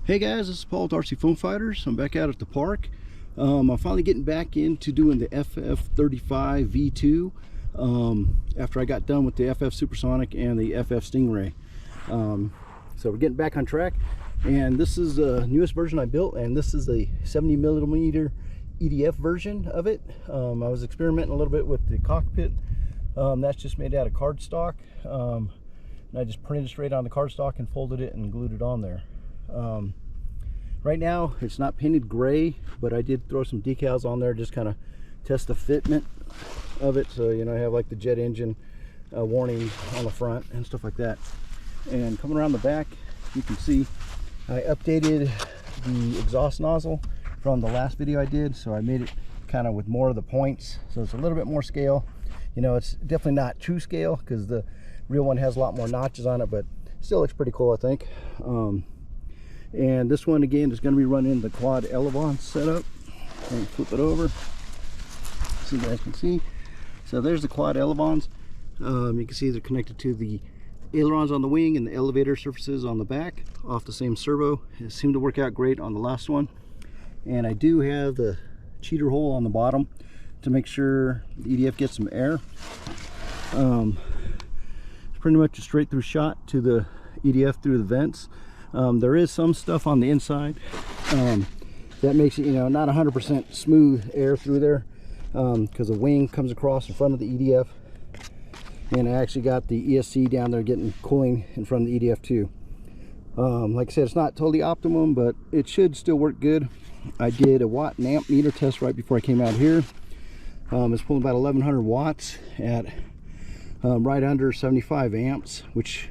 Hey guys, this is Paul with rcFoamFighters. I'm back out at the park. I'm finally getting back into doing the FF35V2 after I got done with the FF Supersonic and the FF Stingray. So we're getting back on track, and this is the newest version I built, and this is a 70mm EDF version of it. I was experimenting a little bit with the cockpit. That's just made out of cardstock, and I just printed it straight on the cardstock and folded it and glued it on there. Right now it's not painted gray, but I did throw some decals on there, just kind of test the fitment of it. So, you know, I have like the jet engine warning on the front and stuff like that. And coming around the back, you can see I updated the exhaust nozzle from the last video I did, so I made it kind of with more of the points, so it's a little bit more scale. You know, it's definitely not true scale because the real one has a lot more notches on it, but still looks pretty cool, I think. And this one again is going to be running the quad elevon setup. Let me flip it over so you guys can see. So there's the quad elevons. You can see they're connected to the ailerons on the wing and the elevator surfaces on the back off the same servo. It seemed to work out great on the last one. And I do have the cheater hole on the bottom to make sure the EDF gets some air. It's pretty much a straight through shot to the EDF through the vents. There is some stuff on the inside that makes it, you know, not 100% smooth air through there, because the wing comes across in front of the EDF, and I actually got the ESC down there getting cooling in front of the EDF too. Like I said, it's not totally optimum, but it should still work good. I did a watt and amp meter test right before I came out here. It's pulling about 1100 watts at right under 75 amps, which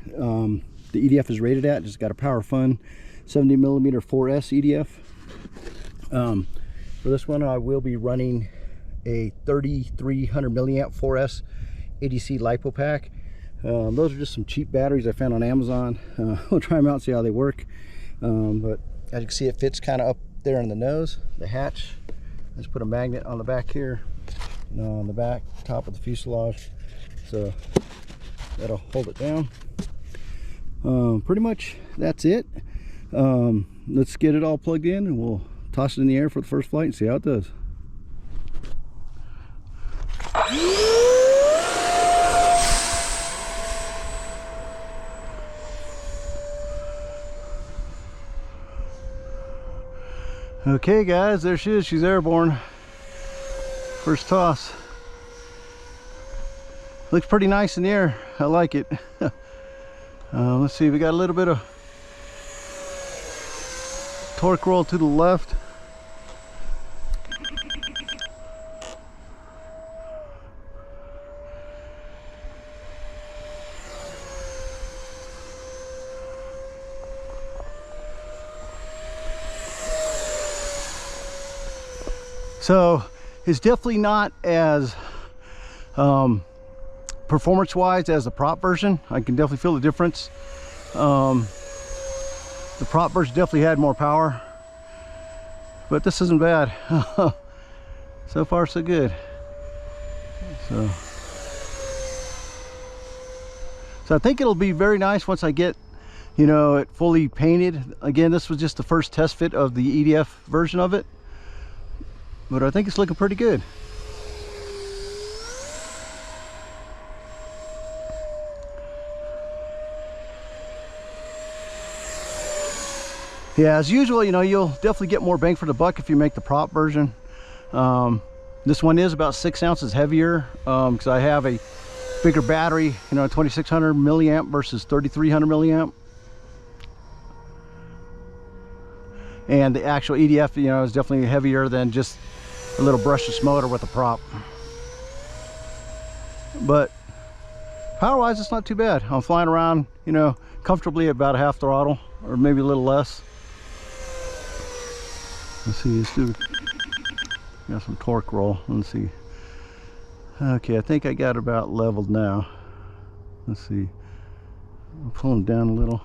the EDF is rated at. Just got a Power Fun 70mm 4S EDF. For this one, I will be running a 3300 milliamp 4S ADC LiPo pack. Those are just some cheap batteries I found on Amazon. We'll try them out and see how they work. But as you can see, it fits kind of up there in the nose, the hatch. Let's put a magnet on the back here, on the back top of the fuselage, so that'll hold it down. Pretty much that's it. Let's get it all plugged in and we'll toss it in the air for the first flight and see how it does. Okay guys, there she is. She's airborne. First toss. Looks pretty nice in the air. I like it. Let's see, we got a little bit of torque roll to the left. So it's definitely not as performance wise as the prop version. I can definitely feel the difference. The prop version definitely had more power, but this isn't bad. So far so good. So I think it'll be very nice once I get, you know, it fully painted. Again, this was just the first test fit of the EDF version of it, but I think it's looking pretty good. Yeah, as usual, you know, you'll definitely get more bang for the buck if you make the prop version. This one is about 6 ounces heavier because I have a bigger battery, you know, 2600 milliamp versus 3300 milliamp. And the actual EDF, you know, is definitely heavier than just a little brushless motor with a prop. But power-wise, it's not too bad. I'm flying around, you know, comfortably at about a half throttle, or maybe a little less. Let's see, let's do, got some torque roll. Let's see. Okay, I think I got about leveled now. Let's see. I'm pulling down a little.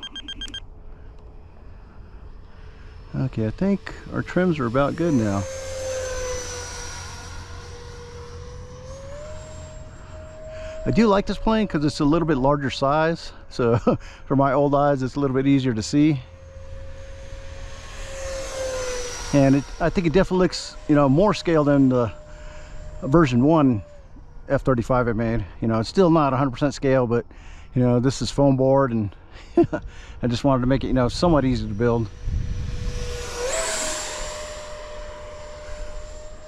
Okay, I think our trims are about good now. I do like this plane because it's a little bit larger size, so for my old eyes it's a little bit easier to see. And I think it definitely looks, you know, more scale than the version 1 F-35 I made. You know, it's still not 100% scale, but you know, this is foam board, and I just wanted to make it, you know, somewhat easy to build.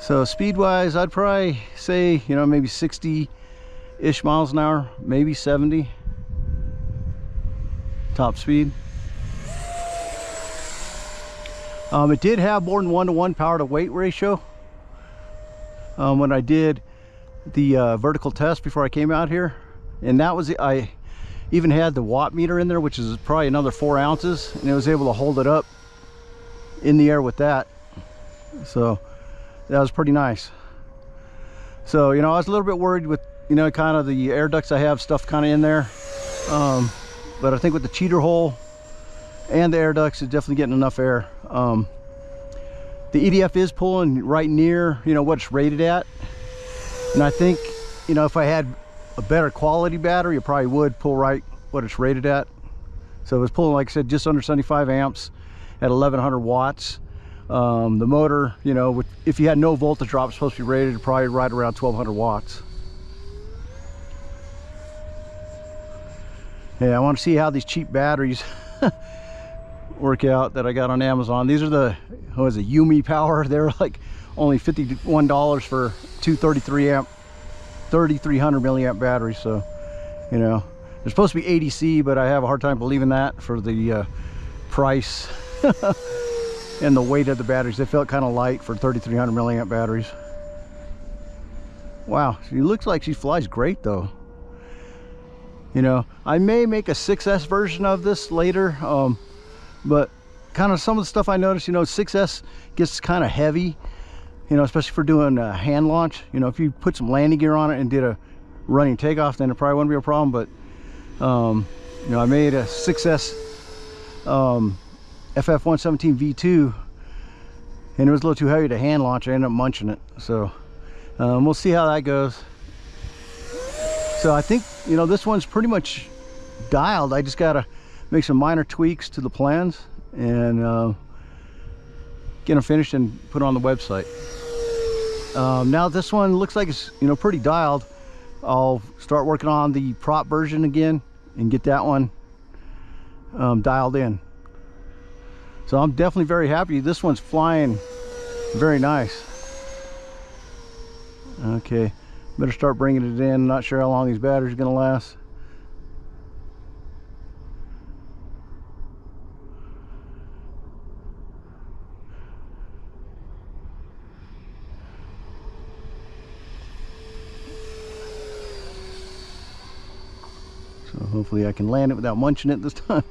So speed wise, I'd probably say, you know, maybe 60-ish miles an hour, maybe 70 top speed. It did have more than 1-to-1 power to weight ratio. When I did the vertical test before I came out here, and that was, I even had the watt meter in there, which is probably another 4 ounces, and it was able to hold it up in the air with that. So that was pretty nice. So, you know, I was a little bit worried with, you know, kind of the air ducts I have stuff kind of in there, but I think with the cheater hole and the air ducts, it's definitely getting enough air. The EDF is pulling right near, you know, what it's rated at, and I think, you know, if I had a better quality battery, it probably would pull right what it's rated at. So it was pulling, like I said, just under 75 amps at 1100 watts. The motor, you know, if you had no voltage drop, it's supposed to be rated probably right around 1200 watts. Yeah, I want to see how these cheap batteries work out that I got on Amazon. These are the, what is it, Yumi Power. They're like only $51 for two 3300 milliamp batteries. So, you know, they're supposed to be ADC, but I have a hard time believing that for the price and the weight of the batteries. They felt kind of light for 3300 milliamp batteries. Wow, she looks like she flies great though. You know, I may make a 6S version of this later, but kind of some of the stuff I noticed, you know, 6S gets kind of heavy, you know, especially for doing a hand launch. You know, if you put some landing gear on it and did a running takeoff, then it probably wouldn't be a problem. But you know, I made a 6S FF117 V2, and it was a little too heavy to hand launch. I ended up munching it. So we'll see how that goes. So I think, you know, this one's pretty much dialed. I just gotta make some minor tweaks to the plans and get them finished and put on the website. Now this one looks like it's, you know, pretty dialed. I'll start working on the prop version again and get that one dialed in. So I'm definitely very happy. This one's flying very nice. Okay, better start bringing it in. Not sure how long these batteries are going to last. So hopefully I can land it without munching it this time.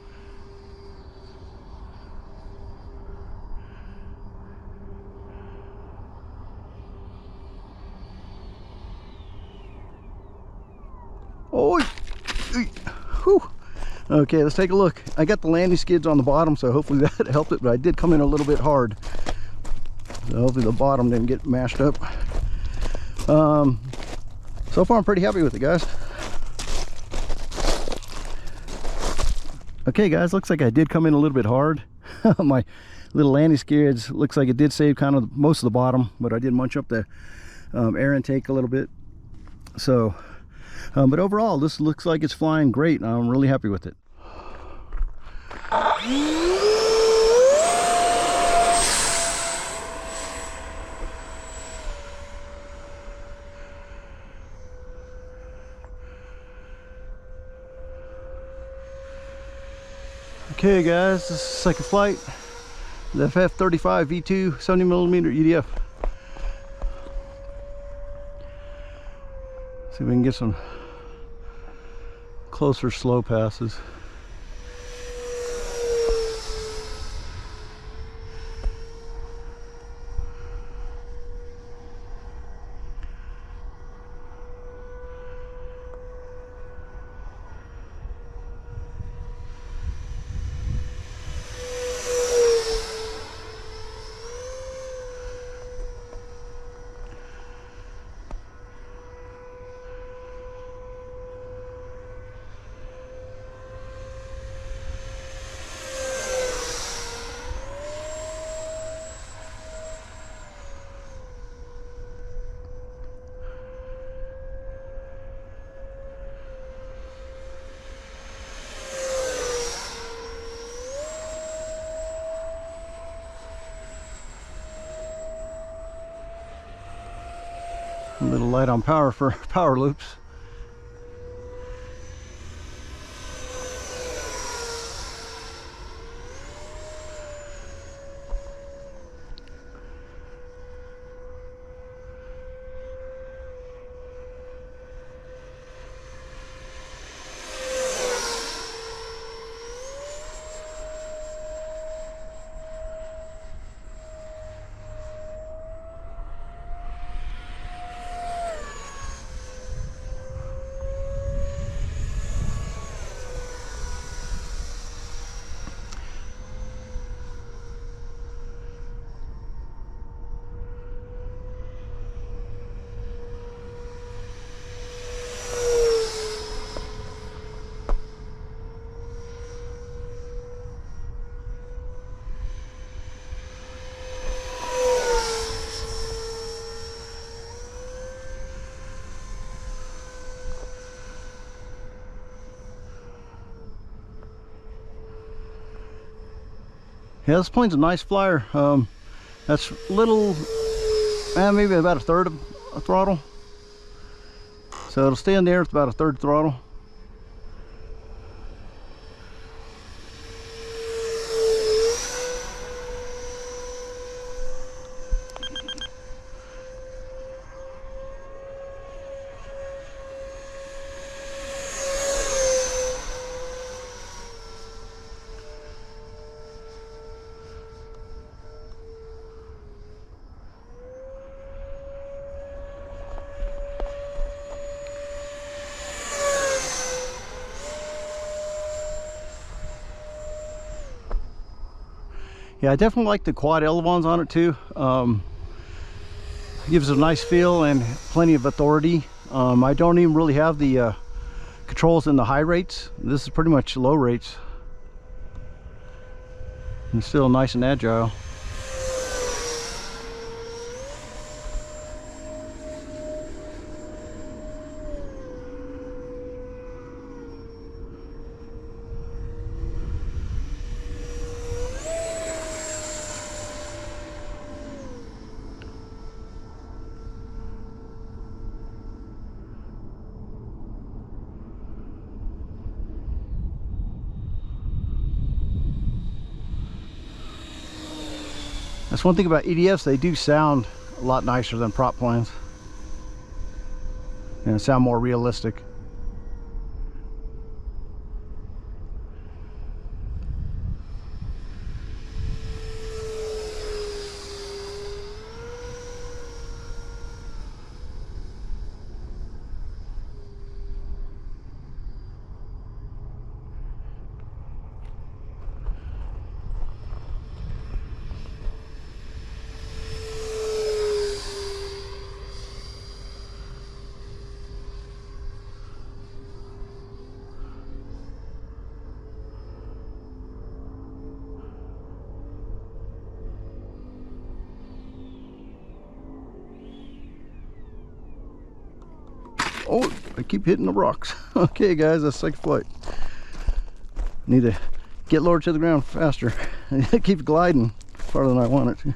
Oh, whew. Okay, let's take a look. I got the landing skids on the bottom, so hopefully that helped it, but I did come in a little bit hard. So hopefully the bottom didn't get mashed up. So far I'm pretty happy with it, guys. Okay guys, looks like I did come in a little bit hard. My little landing skids, looks like it did save kind of most of the bottom, but I did munch up the air intake a little bit. So but overall this looks like it's flying great, and I'm really happy with it. Okay guys, this is the second flight, the FF35V2 70mm EDF. See if we can get some closer slow passes. A little light on power for power loops. Yeah, this plane's a nice flyer. That's little, maybe about a third of a throttle. So it'll stay in the air with about a third throttle. Yeah, I definitely like the quad elevons on it too. Gives it a nice feel and plenty of authority. I don't even really have the controls in the high rates. This is pretty much low rates. And still nice and agile. That's one thing about EDFs, they do sound a lot nicer than prop planes. And sound more realistic. Oh, I keep hitting the rocks. Okay guys, that's second flight. Need to get lower to the ground faster. It keeps gliding farther than I want it to.